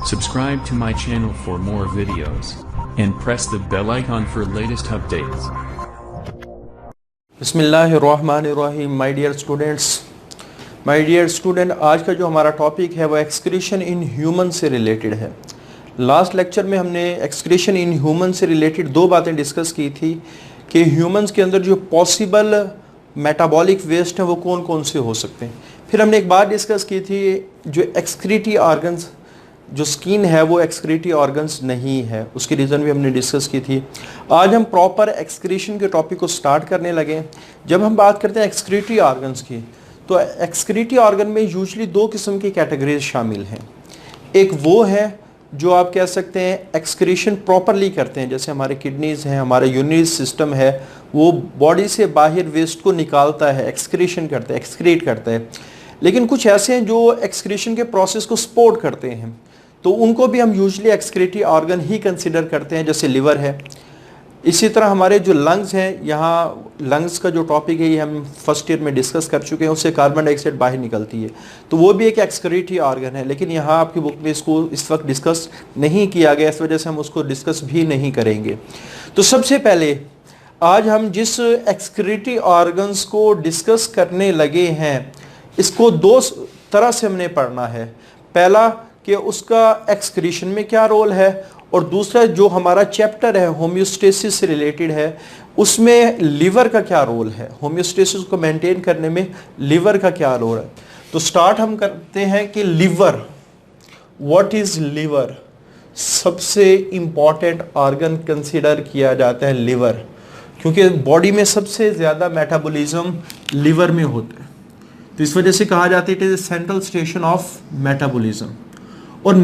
Subscribe to my channel for more videos and press the bell icon for latest updates. बिस्मिल्लाहिर्रहमानिर्रहीम। My dear student, आज का जो हमारा topic है वो एक्सक्रीशन इन ह्यूमन से रिलेटेड है। लास्ट लेक्चर में हमने एक्सक्रीशन इन ह्यूमन से रिलेटेड दो बातें डिस्कस की थी कि ह्यूमंस के अंदर जो पॉसिबल मेटाबॉलिक वेस्ट हैं वो कौन कौन से हो सकते हैं। फिर हमने एक बात डिस्कस की थी जो एक्सक्रीटरी ऑर्गन्स, जो स्किन है वो एक्सक्रीटरी ऑर्गन्स नहीं है, उसकी रीज़न भी हमने डिस्कस की थी। आज हम प्रॉपर एक्सक्रीशन के टॉपिक को स्टार्ट करने लगे। जब हम बात करते हैं एक्सक्रीटरी ऑर्गन्स की, तो एक्सक्रीटरी ऑर्गन में यूजली दो किस्म की कैटेगरीज शामिल हैं। एक वो है जो आप कह सकते हैं एक्सक्रीशन प्रॉपरली करते हैं, जैसे हमारे किडनीज हैं, हमारा यूरिनरी सिस्टम है, वो बॉडी से बाहर वेस्ट को निकालता है, एक्सक्रीशन करता है, एक्सक्रीट करता है। लेकिन कुछ ऐसे हैं जो एक्सक्रीशन के प्रोसेस को सपोर्ट करते हैं, तो उनको भी हम यूजली एक्सक्रीटरी ऑर्गन ही कंसिडर करते हैं, जैसे लिवर है। इसी तरह हमारे जो लंग्स हैं, यहाँ लंग्स का जो टॉपिक है ये हम फर्स्ट ईयर में डिस्कस कर चुके हैं, उससे कार्बन डाइऑक्साइड बाहर निकलती है, तो वो भी एक एक्सक्रीटरी ऑर्गन है। लेकिन यहाँ आपकी बुक में इसको इस वक्त डिस्कस नहीं किया गया, इस वजह से हम उसको डिस्कस भी नहीं करेंगे। तो सबसे पहले आज हम जिस एक्सक्रीटरी ऑर्गन्स को डिस्कस करने लगे हैं, इसको दो तरह से हमने पढ़ना है। पहला कि उसका एक्सक्रीशन में क्या रोल है, और दूसरा जो हमारा चैप्टर है होम्योस्टेसिस से रिलेटेड है, उसमें लिवर का क्या रोल है, होम्योस्टेसिस को मेंटेन करने में लिवर का क्या रोल है। तो स्टार्ट हम करते हैं कि लिवर, व्हाट इज लिवर। सबसे इंपॉर्टेंट ऑर्गन कंसीडर किया जाता है लिवर, क्योंकि बॉडी में सबसे ज़्यादा मेटाबॉलिज्म लिवर में होता है, तो इस वजह से कहा जाता है it is central station of metabolism. और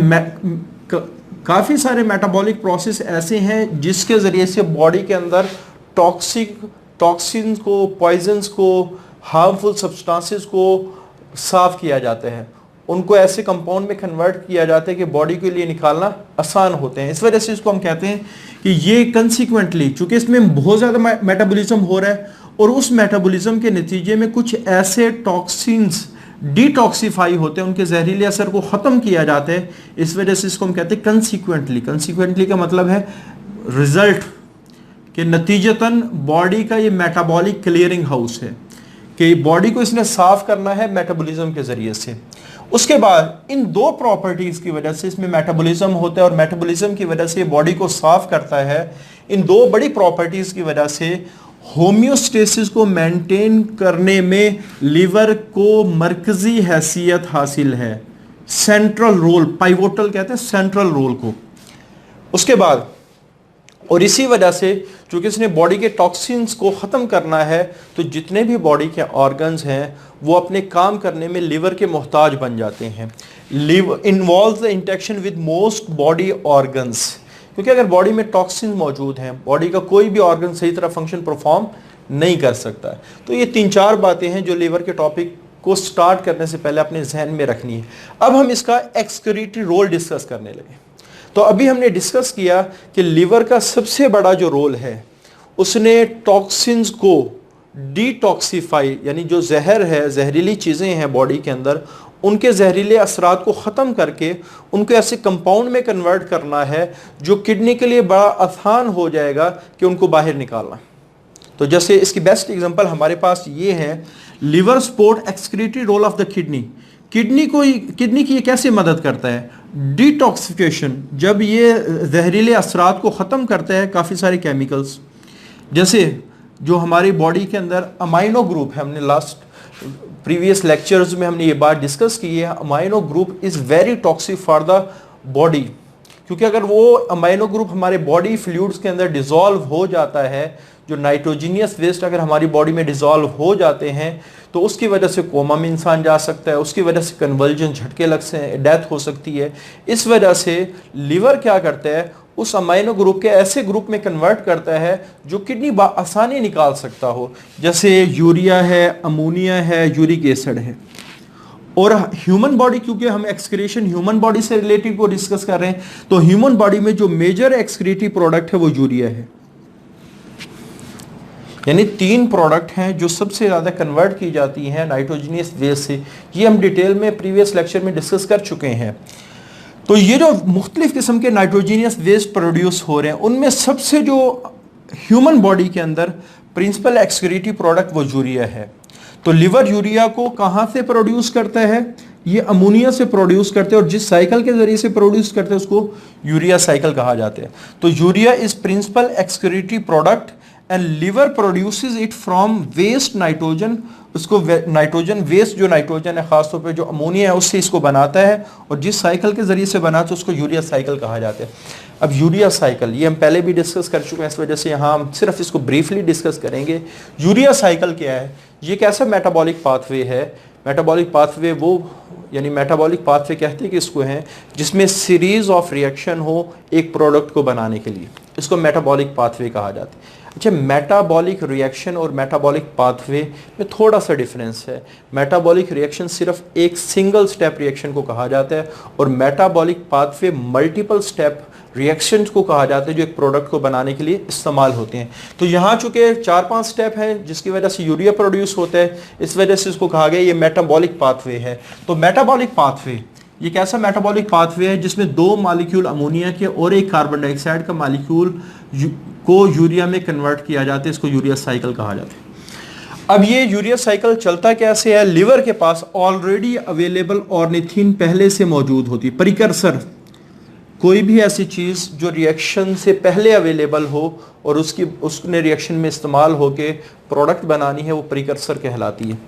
काफ़ी सारे मेटाबॉलिक प्रोसेस ऐसे हैं जिसके ज़रिए से बॉडी के अंदर टॉक्सिन्स को, पॉइजन्स को, हार्मफुल सब्सटेंसेस को साफ़ किया जाता है, उनको ऐसे कंपाउंड में कन्वर्ट किया जाता है कि बॉडी के लिए निकालना आसान होते हैं। इस वजह से इसको हम कहते हैं कि ये कंसिक्वेंटली, चूँकि इसमें बहुत ज़्यादा मेटाबॉलिज्म हो रहा है और उस मेटाबॉलिज्म के नतीजे में कुछ ऐसे टॉक्सिन्स डिटॉक्सीफाई होते हैं, उनके जहरीले असर को ख़त्म किया जाता है। इस वजह से इसको हम कहते हैं कंसिक्वेंटली। कंसिक्वेंटली का मतलब है रिजल्ट के नतीजतन बॉडी का ये मेटाबॉलिक क्लियरिंग हाउस है कि बॉडी को इसने साफ करना है मेटाबॉलिज्म के ज़रिए से। उसके बाद इन दो प्रॉपर्टीज़ की वजह से इसमें मेटाबॉलिज्म होता है और मेटाबॉलिज्म की वजह से बॉडी को साफ करता है। इन दो बड़ी प्रॉपर्टीज़ की वजह से होम्योस्टेसिस को मेंटेन करने में लिवर को मरकजी हैसियत हासिल है, सेंट्रल रोल, पाइवोटल कहते हैं सेंट्रल रोल को। उसके बाद और इसी वजह से चूंकि इसने बॉडी के टॉक्सिन्स को ख़त्म करना है, तो जितने भी बॉडी के ऑर्गन्स हैं वो अपने काम करने में लिवर के मोहताज बन जाते हैं। Liver involves the interaction with most body organs, क्योंकि अगर बॉडी में टॉक्सिन मौजूद हैं, बॉडी का कोई भी ऑर्गन सही तरह फंक्शन परफॉर्म नहीं कर सकता है। तो ये 3-4 बातें हैं जो लीवर के टॉपिक को स्टार्ट करने से पहले अपने जहन में रखनी है। अब हम इसका एक्सक्रीटरी रोल डिस्कस करने लगे। तो अभी हमने डिस्कस किया कि लीवर का सबसे बड़ा जो रोल है, उसने टॉक्सिन्स को डिटॉक्सीफाई, यानी जो जहर है, जहरीली चीज़ें हैं बॉडी के अंदर, उनके जहरीले असरात को ख़त्म करके उनको ऐसे कंपाउंड में कन्वर्ट करना है जो किडनी के लिए बड़ा आसान हो जाएगा कि उनको बाहर निकालना। तो जैसे इसकी बेस्ट एग्जांपल हमारे पास ये है, liver support excretory role of the kidney. Kidney की ये कैसे मदद करता है, डिटॉक्सिफिकेशन, जब ये जहरीले असरात को ख़त्म करता है काफ़ी सारे केमिकल्स, जैसे जो हमारी बॉडी के अंदर अमाइनो ग्रुप है, हमने लास्ट प्रीवियस लेक्चर्स में हमने ये बात डिस्कस की है, amino group is very toxic for the body, क्योंकि अगर वो अमाइनो ग्रुप हमारे बॉडी फ्लूइड्स के अंदर डिज़ोल्व हो जाता है, जो नाइट्रोजीनियस वेस्ट अगर हमारी बॉडी में डिज़ोल्व हो जाते हैं, तो उसकी वजह से कोमा में इंसान जा सकता है, उसकी वजह से कन्वल्जन, झटके लग से डेथ हो सकती है। इस वजह से लिवर क्या करता है, उस अमाइनो ग्रुप के ऐसे ग्रुप में कन्वर्ट करता है जो किडनी आसानी निकाल सकता हो, जैसे यूरिया है, अमोनिया है, यूरिक एसिड है। और ह्यूमन बॉडी, क्योंकि हम एक्सक्रीशन ह्यूमन बॉडी से रिलेटेड को डिस्कस कर रहे हैं, तो ह्यूमन बॉडी में जो मेजर एक्सक्रीटरी प्रोडक्ट है वो यूरिया है। यानी 3 प्रोडक्ट हैं जो सबसे ज़्यादा कन्वर्ट की जाती हैं नाइट्रोजनियस वेस्ट से। ये हम डिटेल में प्रीवियस लेक्चर में डिस्कस कर चुके हैं। तो ये जो मुख्तलिफ किस्म के नाइट्रोजीनियस वेस्ट प्रोड्यूस हो रहे हैं, उनमें सबसे जो ह्यूमन बॉडी के अंदर प्रिंसिपल एक्सक्रीटरी प्रोडक्ट वो यूरिया है। तो लिवर यूरिया को कहाँ से प्रोड्यूस करता है? ये अमोनिया से प्रोड्यूस करते हैं, और जिस साइकिल के जरिए से प्रोड्यूस करते हैं उसको यूरिया साइकिल कहा जाता है। तो urea is principal excretory product and liver produces it from waste nitrogen. उसको नाइट्रोजन वेस्ट, जो नाइट्रोजन है खासतौर पे जो अमोनिया है, उससे इसको बनाता है, और जिस साइकिल के जरिए से बनाता है उसको यूरिया साइकिल कहा जाता है। अब यूरिया साइकिल ये हम पहले भी डिस्कस कर चुके हैं, इस वजह से यहाँ हम सिर्फ इसको ब्रीफली डिस्कस करेंगे। यूरिया साइकिल क्या है? ये कैसा मेटाबॉलिक पाथवे है? मेटाबॉलिक पाथवे वो, यानी मेटाबॉलिक पाथवे कहते हैं कि इसको है जिसमें सीरीज ऑफ रिएक्शन हो एक प्रोडक्ट को बनाने के लिए, इसको मेटाबॉलिक पाथवे कहा जाता है। अच्छा, मेटाबॉलिक रिएक्शन और मेटाबॉलिक पाथवे में थोड़ा सा डिफरेंस है। मेटाबॉलिक रिएक्शन सिर्फ एक सिंगल स्टेप रिएक्शन को कहा जाता है, और metabolic pathway multiple step reactions को कहा जाता है जो एक प्रोडक्ट को बनाने के लिए इस्तेमाल होते हैं। तो यहाँ चूंकि 4-5 स्टेप हैं जिसकी वजह से यूरिया प्रोड्यूस होता है, इस वजह से इसको कहा गया ये मेटाबॉलिक पाथवे है। तो मेटाबॉलिक पाथवे ये कैसा मेटाबॉलिक पाथवे है जिसमें 2 मॉलिक्यूल अमोनिया के और एक कार्बन डाइऑक्साइड का मॉलिक्यूल को यूरिया में कन्वर्ट किया जाता है, इसको यूरिया साइकिल कहा जाता है। अब ये यूरिया साइकिल चलता कैसे है? लिवर के पास ऑलरेडी अवेलेबल ऑर्निथीन पहले से मौजूद होती है। प्रिकर्सर, कोई भी ऐसी चीज़ जो रिएक्शन से पहले अवेलेबल हो और उसने रिएक्शन में इस्तेमाल होके प्रोडक्ट बनानी है, वो प्रिकर्सर कहलाती है।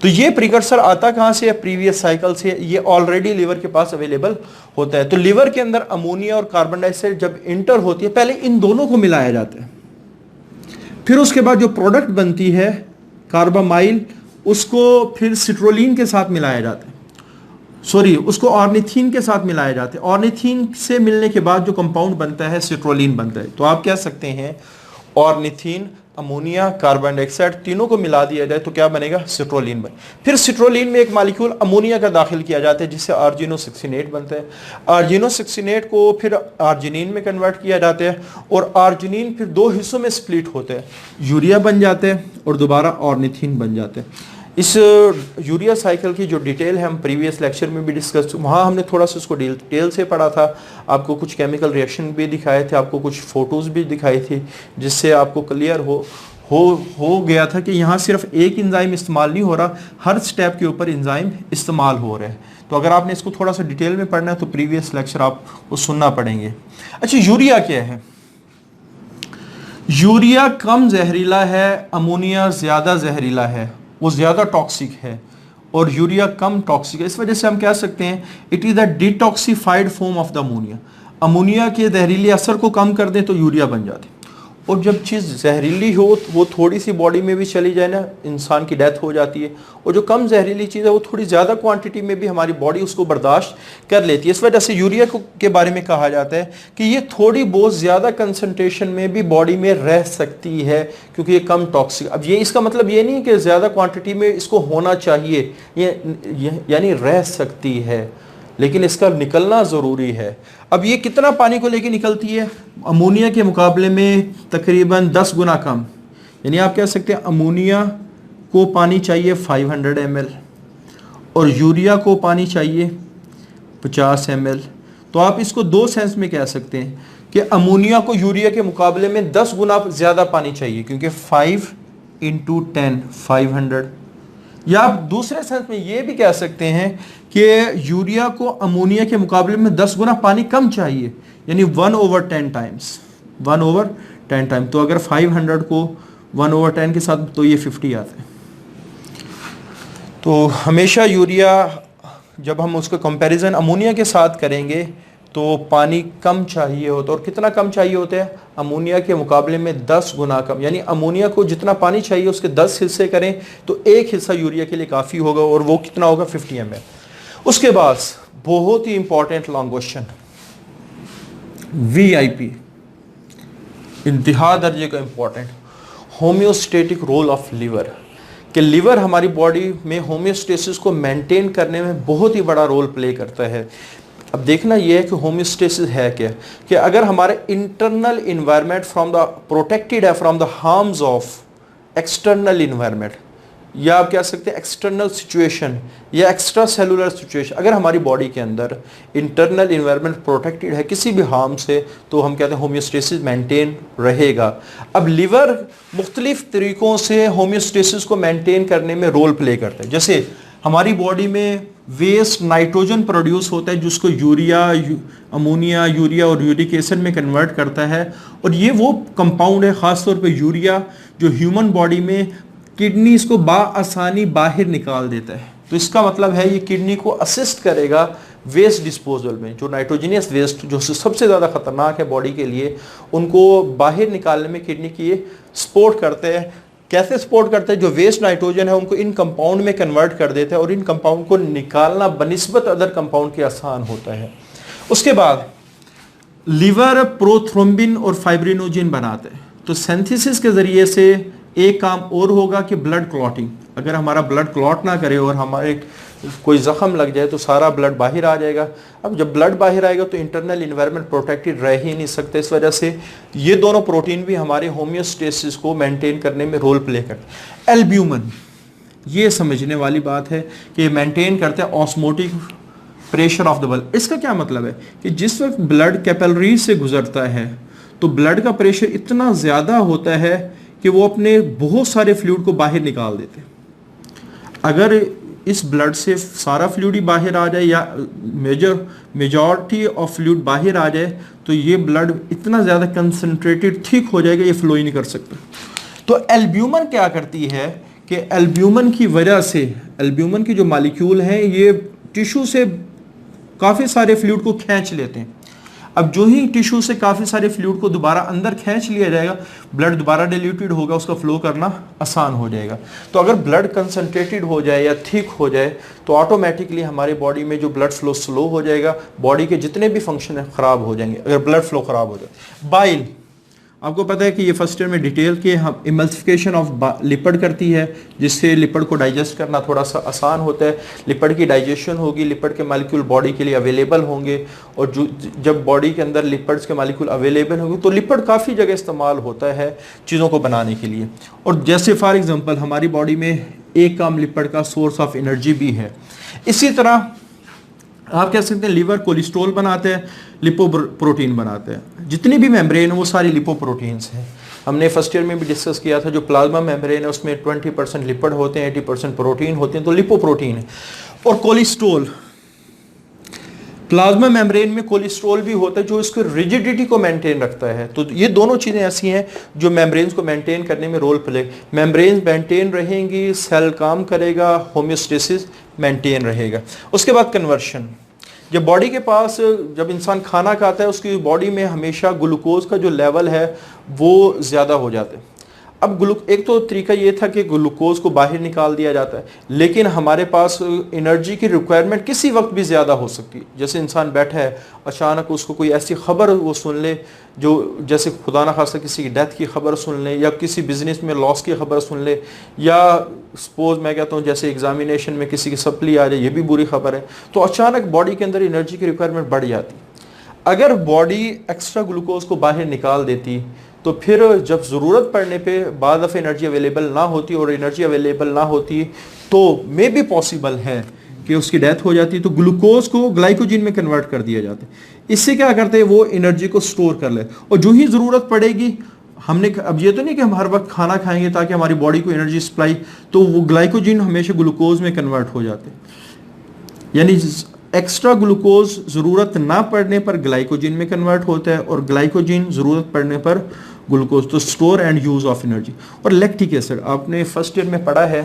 तो ये प्रिकर्सर आता कहाँ से है? प्रीवियस साइकिल से। ये ऑलरेडी लिवर के पास अवेलेबल होता है। तो लिवर के अंदर अमोनिया और कार्बन डाइऑक्साइड जब इंटर होती है, पहले इन दोनों को मिलाया जाता है, फिर उसके बाद जो प्रोडक्ट बनती है कार्बामाइल, उसको फिर सिट्रोलिन के साथ मिलाया जाता है, उसको ऑर्निथीन के साथ मिलाया जाता है। ऑर्निथीन से मिलने के बाद जो कंपाउंड बनता है सिट्रोलिन बनता है। तो आप कह सकते हैं ऑर्निथीन, अमोनिया, कार्बन डाइऑक्साइड तीनों को मिला दिया जाए तो क्या बनेगा? सिट्रोलिन बने। फिर सिट्रोलिन में एक मॉलिक्यूल अमोनिया का दाखिल किया जाता है जिससे आर्जिनो-16 बनता है। आर्जिनो-16 को फिर आर्जिनिन में कन्वर्ट किया जाता है, और आर्जिनिन फिर 2 हिस्सों में स्प्लिट होता है, यूरिया बन जाते हैं और दोबारा ऑर्निथीन बन जाते हैं। इस यूरिया साइकिल की जो डिटेल है हम प्रीवियस लेक्चर में भी डिस्कस, वहाँ हमने थोड़ा सा उसको डिटेल से पढ़ा था। आपको कुछ केमिकल रिएक्शन भी दिखाए थे, आपको कुछ फोटोज भी दिखाई थी, जिससे आपको क्लियर हो गया था कि यहाँ सिर्फ एक इंजाइम इस्तेमाल नहीं हो रहा, हर स्टेप के ऊपर इंजाइम इस्तेमाल हो रहे हैं। तो अगर आपने इसको थोड़ा सा डिटेल में पढ़ना है तो प्रीवियस लेक्चर आप वो सुनना पड़ेंगे। अच्छा, यूरिया क्या है? यूरिया कम जहरीला है, अमोनिया ज़्यादा जहरीला है, वो ज़्यादा टॉक्सिक है, और यूरिया कम टॉक्सिक है। इस वजह से हम कह सकते हैं it is the detoxified form of the ammonia. Ammonia के जहरीले असर को कम कर दें तो यूरिया बन जाती है। और जब चीज़ जहरीली हो वो थोड़ी सी बॉडी में भी चली जाए ना, इंसान की डेथ हो जाती है। और जो कम जहरीली चीज़ है वो थोड़ी ज़्यादा क्वांटिटी में भी हमारी बॉडी उसको बर्दाश्त कर लेती है। इस वजह से यूरिया के बारे में कहा जाता है कि ये थोड़ी बहुत ज़्यादा कंसनट्रेशन में भी बॉडी में रह सकती है क्योंकि ये कम टॉक्सिक। अब ये इसका मतलब ये नहीं कि ज़्यादा क्वान्टिटी में इसको होना चाहिए, यानी रह सकती है, लेकिन इसका निकलना ज़रूरी है। अब ये कितना पानी को लेके निकलती है? अमोनिया के मुकाबले में तकरीबन 10 गुना कम। यानी आप कह सकते हैं अमोनिया को पानी चाहिए 500 ml और यूरिया को पानी चाहिए 50 ml। तो आप इसको 2 सेंस में कह सकते हैं कि अमोनिया को यूरिया के मुकाबले में 10 गुना ज़्यादा पानी चाहिए, क्योंकि 5 × 10 500। या आप दूसरे सेंस में ये भी कह सकते हैं कि यूरिया को अमोनिया के मुकाबले में 10 गुना पानी कम चाहिए, यानी 1/10 टाइम्स। 1/10 टाइम। तो अगर 500 को 1/10 के साथ तो ये 50 आता है। तो हमेशा यूरिया जब हम उसका कंपैरिजन अमोनिया के साथ करेंगे तो पानी कम चाहिए होता है। और कितना कम चाहिए होता है? अमोनिया के मुकाबले में 10 गुना कम। यानी अमोनिया को जितना पानी चाहिए उसके 10 हिस्से करें तो 1 हिस्सा यूरिया के लिए काफ़ी होगा, और वो कितना होगा? 50 ml। उसके बाद बहुत ही इंपॉर्टेंट लॉन्ग क्वेश्चन, VIP, इंतहा दर्जे का important, homeostatic role of liver. कि लिवर हमारी बॉडी में होम्योस्टेसिस को मेंटेन करने में बहुत ही बड़ा रोल प्ले करता है। अब देखना यह है कि होम्योस्टेसिस है क्या, कि अगर हमारे इंटरनल इन्वायरमेंट प्रोटेक्टेड है from the harms of external environment, या आप कह सकते हैं एक्सटर्नल सिचुएशन या एक्स्ट्रा सेलुलर सिचुएशन, अगर हमारी बॉडी के अंदर इंटरनल इन्वायरमेंट प्रोटेक्टेड है किसी भी हार्म से, तो हम कहते हैं होम्योस्टेसिस मेंटेन रहेगा। अब लिवर मुख्तलिफ तरीक़ों से होम्योस्टेसिस को मेंटेन करने में रोल प्ले करता है। जैसे हमारी बॉडी में वेस्ट नाइट्रोजन प्रोड्यूस होता है जिसको यूरिया, अमोनिया, यूरिया और यूरिक एसिड में कन्वर्ट करता है, और ये वो कंपाउंड है ख़ासतौर पे यूरिया जो ह्यूमन बॉडी में किडनी इसको बाआसानी बाहर निकाल देता है। तो इसका मतलब है ये किडनी को असिस्ट करेगा वेस्ट डिस्पोजल में। जो नाइट्रोजनियस वेस्ट जो सबसे ज़्यादा ख़तरनाक है बॉडी के लिए, उनको बाहर निकालने में किडनी की ये सपोर्ट करते हैं। कैसे सपोर्ट करते हैं? जो वेस्ट नाइट्रोजन है उनको इन कंपाउंड में कन्वर्ट कर देता है, और इन कंपाउंड को निकालना बनिस्बत अदर कंपाउंड के आसान होता है। उसके बाद लिवर प्रोथ्रोम्बिन और फाइब्रिनोजिन बनाते हैं। तो सिंथेसिस के ज़रिए से एक काम और होगा कि ब्लड क्लॉटिंग, अगर हमारा ब्लड क्लॉट ना करे और हमारे कोई ज़ख्म लग जाए तो सारा ब्लड बाहर आ जाएगा। अब जब ब्लड बाहर आएगा तो इंटरनल इन्वायरमेंट प्रोटेक्टेड रह ही नहीं सकते। इस वजह से ये दोनों प्रोटीन भी हमारे होम्योस्टेसिस को मेंटेन करने में रोल प्ले करते हैं। एल्ब्यूमिन, ये समझने वाली बात है कि मेंटेन करते हैं osmotic pressure of the blood. इसका क्या मतलब है कि जिस वक्त ब्लड कैपिलरी से गुजरता है तो ब्लड का प्रेशर इतना ज़्यादा होता है कि वो अपने बहुत सारे फ्लूइड को बाहर निकाल देते हैं। अगर इस ब्लड से सारा फ्लूइड ही बाहर आ जाए या मेजॉरिटी ऑफ फ्लूइड बाहर आ जाए तो ये ब्लड इतना ज़्यादा कंसंट्रेटेड थिक हो जाएगा, ये फ्लो ही नहीं कर सकता। तो एल्ब्यूमिन क्या करती है कि एल्ब्यूमिन की वजह से एल्ब्यूमिन की जो मॉलिक्यूल हैं ये टिश्यू से काफ़ी सारे फ्लूइड को खींच लेते हैं। अब जो ही टिश्यू से काफ़ी सारे फ्लूइड को दोबारा अंदर खींच लिया जाएगा, ब्लड दोबारा डिल्यूटेड होगा, उसका फ्लो करना आसान हो जाएगा। तो अगर ब्लड कंसंट्रेटेड हो जाए या थिक हो जाए तो ऑटोमेटिकली हमारी बॉडी में जो ब्लड फ्लो स्लो हो जाएगा, बॉडी के जितने भी फंक्शन है ख़राब हो जाएंगे अगर ब्लड फ्लो ख़राब हो जाए। बाइल, आपको पता है कि ये फर्स्ट ईयर में डिटेल के हम इमल्सिफिकेशन ऑफ लिपिड करती है, जिससे लिपिड को डाइजेस्ट करना थोड़ा सा आसान होता है। लिपिड की डाइजेशन होगी, लिपिड के मालिक्यूल बॉडी के लिए अवेलेबल होंगे, और जब बॉडी के अंदर लिपिड्स के मालिक्यूल अवेलेबल होंगे तो लिपिड काफ़ी जगह इस्तेमाल होता है चीज़ों को बनाने के लिए। और जैसे फॉर एग्जांपल हमारी बॉडी में एक काम लिपिड का सोर्स ऑफ एनर्जी भी है। इसी तरह आप कह सकते हैं लिवर कोलेस्ट्रॉल बनाते हैं, लिपोप्रोटीन बनाते हैं। जितनी भी मेम्ब्रेन है वो सारी लिपोप्रोटीन्स हैं। हमने फर्स्ट ईयर में भी डिस्कस किया था, जो प्लाज्मा मेम्ब्रेन है उसमें 20% लिपिड होते हैं, 80% प्रोटीन होते हैं, तो लिपोप्रोटीन है। और कोलेस्ट्रॉल, प्लाज्मा मेम्ब्रेन में कोलेस्ट्रॉल भी होता है जो इसकी रिजिडिटी को मेंटेन रखता है। तो ये दोनों चीज़ें ऐसी हैं जो मेम्ब्रेन्स को मेंटेन करने में रोल प्ले। मेम्ब्रेन्स मेंटेन रहेंगी, सेल काम करेगा, होम्योस्टेसिस मेंटेन रहेगा। उसके बाद कन्वर्शन, जब बॉडी के पास जब इंसान खाना खाता है उसकी बॉडी में हमेशा ग्लूकोज का जो लेवल है वो ज़्यादा हो जाता है। अब एक तो तरीका ये था कि ग्लूकोज को बाहर निकाल दिया जाता है, लेकिन हमारे पास एनर्जी की रिक्वायरमेंट किसी वक्त भी ज़्यादा हो सकती है। जैसे इंसान बैठा है, अचानक उसको कोई ऐसी खबर वो सुन ले जो जैसे खुदा न खास्ता किसी की डेथ की खबर सुन ले, या किसी बिजनेस में लॉस की खबर सुन ले, या सपोज मैं कहता हूँ जैसे एग्जामिनेशन में किसी की सप्ली आ जाए, ये भी बुरी खबर है। तो अचानक बॉडी के अंदर एनर्जी की रिक्वायरमेंट बढ़ जाती। अगर बॉडी एक्स्ट्रा ग्लूकोज को बाहर निकाल देती तो फिर जब ज़रूरत पड़ने पे बाद दफ़े एनर्जी अवेलेबल ना होती, और एनर्जी अवेलेबल ना होती तो मे भी पॉसिबल है कि उसकी डेथ हो जाती। तो ग्लूकोज को ग्लाइकोजन में कन्वर्ट कर दिया जाता है। इससे क्या करते हैं, वो एनर्जी को स्टोर कर ले, और जो ही ज़रूरत पड़ेगी हमने, अब ये तो नहीं कि हम हर वक्त खाना खाएंगे ताकि हमारी बॉडी को एनर्जी सप्लाई, तो वो ग्लाइकोजन हमेशा ग्लूकोज में कन्वर्ट हो जाते हैं। यानी एक्स्ट्रा ग्लूकोज ज़रूरत ना पड़ने पर ग्लाइकोजन में कन्वर्ट होता है, और ग्लाइकोजन ज़रूरत पड़ने पर ग्लूकोज। तो store and use of energy. और लैक्टिक एसिड, आपने फर्स्ट ईयर में पढ़ा है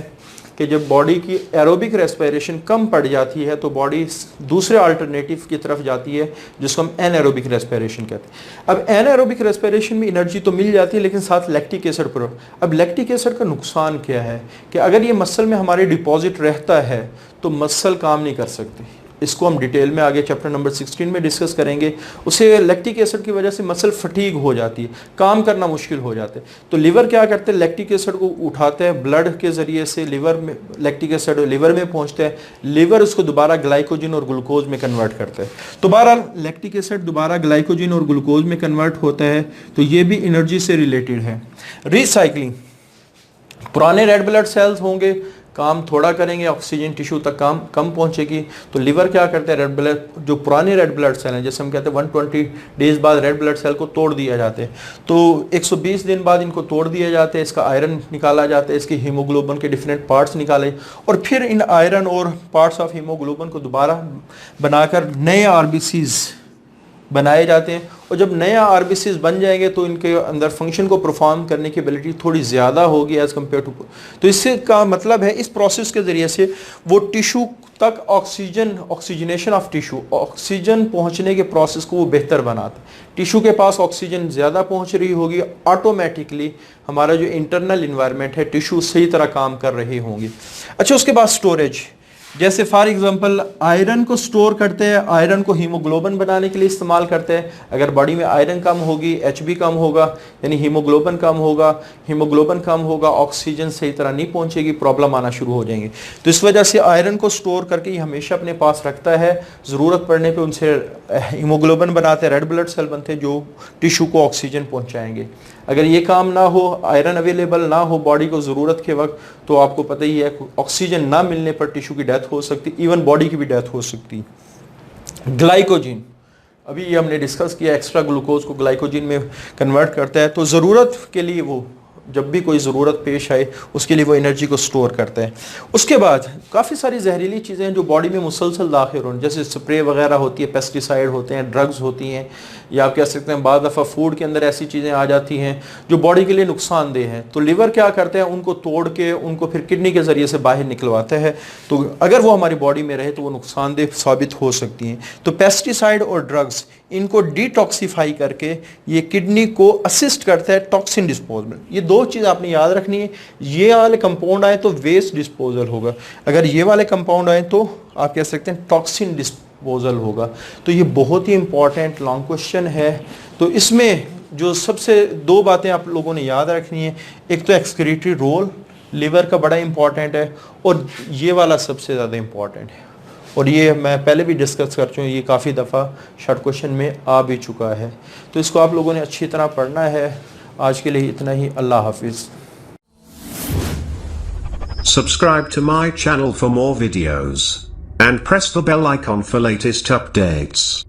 कि जब बॉडी की एरोबिक रेस्पिरेशन कम पड़ जाती है तो बॉडी दूसरे अल्टरनेटिव की तरफ जाती है जिसको हम एनएरोबिक रेस्पिरेशन कहते हैं। अब एनएरोबिक रेस्पिरेशन में एनर्जी तो मिल जाती है लेकिन साथ लैक्टिक एसिड पर। अब लैक्टिक एसिड का नुकसान क्या है कि अगर ये मसल में हमारे डिपॉजिट रहता है तो मसल काम नहीं कर सकती। इसको हम डिटेल में आगे चैप्टर नंबर 16 में डिस्कस करेंगे। उसे लैक्टिक एसिड की वजह से मसल फटीग हो जाती है, काम करना मुश्किल हो जाता है। तो लिवर क्या करते हैं, लैक्टिक एसिड को उठाते हैं ब्लड के ज़रिए से, लिवर में लैक्टिक एसिड लिवर में पहुंचते हैं, लिवर उसको दोबारा ग्लाइकोजन और ग्लूकोज में कन्वर्ट करता है। तो बहरहाल लैक्टिक एसिड दोबारा ग्लाइकोजन और ग्लूकोज में कन्वर्ट होता है, तो ये भी एनर्जी से रिलेटेड है। रिसाइकलिंग, पुराने रेड ब्लड सेल्स होंगे, काम थोड़ा करेंगे, ऑक्सीजन टिश्यू तक काम कम पहुंचेगी। तो लिवर क्या करते हैं, रेड ब्लड जो पुराने रेड ब्लड सेल हैं, जैसे हम कहते हैं 120 डेज बाद रेड ब्लड सेल को तोड़ दिया जाते हैं, तो 120 दिन बाद इनको तोड़ दिया जाते हैं, इसका आयरन निकाला जाता है, इसकी हीमोग्लोबिन के डिफरेंट पार्ट्स निकाले और फिर इन आयरन और पार्ट्स ऑफ हीमोग्लोबिन को दोबारा बनाकर नए आरबीसीज बनाए जाते हैं। और जब नया आरबीसीज बन जाएंगे तो इनके अंदर फंक्शन को परफॉर्म करने की एबिलिटी थोड़ी ज़्यादा होगी एज़ कम्पेयर टू। तो इससे का मतलब है इस प्रोसेस के ज़रिए से वो टिश्यू तक ऑक्सीजनेशन ऑफ टिश्यू, ऑक्सीजन पहुंचने के प्रोसेस को वो बेहतर बनाता है। टिश्यू के पास ऑक्सीजन ज़्यादा पहुंच रही होगी, ऑटोमेटिकली हमारा जो इंटरनल इन्वायरमेंट है, टिश्यू सही तरह काम कर रही होंगी। अच्छा, उसके बाद स्टोरेज, जैसे फॉर एग्जांपल आयरन को स्टोर करते हैं, आयरन को हीमोग्लोबिन बनाने के लिए इस्तेमाल करते हैं। अगर बॉडी में आयरन कम होगी, एचबी कम होगा, यानी हीमोग्लोबिन कम होगा, ऑक्सीजन सही तरह नहीं पहुंचेगी, प्रॉब्लम आना शुरू हो जाएंगी। तो इस वजह से आयरन को स्टोर करके ये हमेशा अपने पास रखता है, ज़रूरत पड़ने पर उनसे हीमोग्लोबिन बनाते हैं, रेड ब्लड सेल बनते हैं जो टिश्यू को ऑक्सीजन पहुँचाएंगे। अगर ये काम ना हो, आयरन अवेलेबल ना हो बॉडी को ज़रूरत के वक्त, तो आपको पता ही है ऑक्सीजन ना मिलने पर टिश्यू की डेथ हो सकती, इवन बॉडी की भी डेथ हो सकती। ग्लाइकोजिन, अभी ये हमने डिस्कस किया, एक्स्ट्रा ग्लूकोज को ग्लाइकोजिन में कन्वर्ट करता है, तो ज़रूरत के लिए वो जब भी कोई ज़रूरत पेश आए उसके लिए वो एनर्जी को स्टोर करता है। उसके बाद काफ़ी सारी जहरीली चीज़ें हैं जो बॉडी में मुसलसल दाखिल हो, जैसे स्प्रे वगैरह होती है, पेस्टिसाइड होते हैं, ड्रग्स होती हैं, या आप कह सकते हैं बाद दफ़ा फूड के अंदर ऐसी चीज़ें आ जाती हैं जो बॉडी के लिए नुकसानदेह हैं। तो लिवर क्या करते हैं, उनको तोड़ के उनको फिर किडनी के ज़रिए से बाहर निकलवाता है। तो अगर वो हमारी बॉडी में रहे तो वो नुकसानदेह साबित हो सकती हैं। तो पेस्टिसाइड और ड्रग्स इनको डिटॉक्सीफाई करके ये किडनी को असिस्ट करता है टॉक्सिन डिस्पोजल। ये दो चीज़ आपने याद रखनी है, ये वाले कंपाउंड आए तो वेस्ट डिस्पोजल होगा, अगर ये वाले कंपाउंड आए तो आप कह सकते हैं टॉक्सिन डिस्पोजल होगा। तो ये बहुत ही इंपॉर्टेंट लॉन्ग क्वेश्चन है। तो इसमें जो सबसे दो बातें आप लोगों ने याद रखनी है, एक तो एक्सक्रीटरी रोल लिवर का बड़ा इंपॉर्टेंट है, और ये वाला सबसे ज़्यादा इंपॉर्टेंट है, और ये मैं पहले भी डिस्कस कर चुका हूँ, ये काफ़ी दफ़ा शॉर्ट क्वेश्चन में आ भी चुका है। तो इसको आप लोगों ने अच्छी तरह पढ़ना है। आज के लिए इतना ही, अल्लाह हाफिज़। Subscribe to my channel for more videos and press the bell icon for latest updates.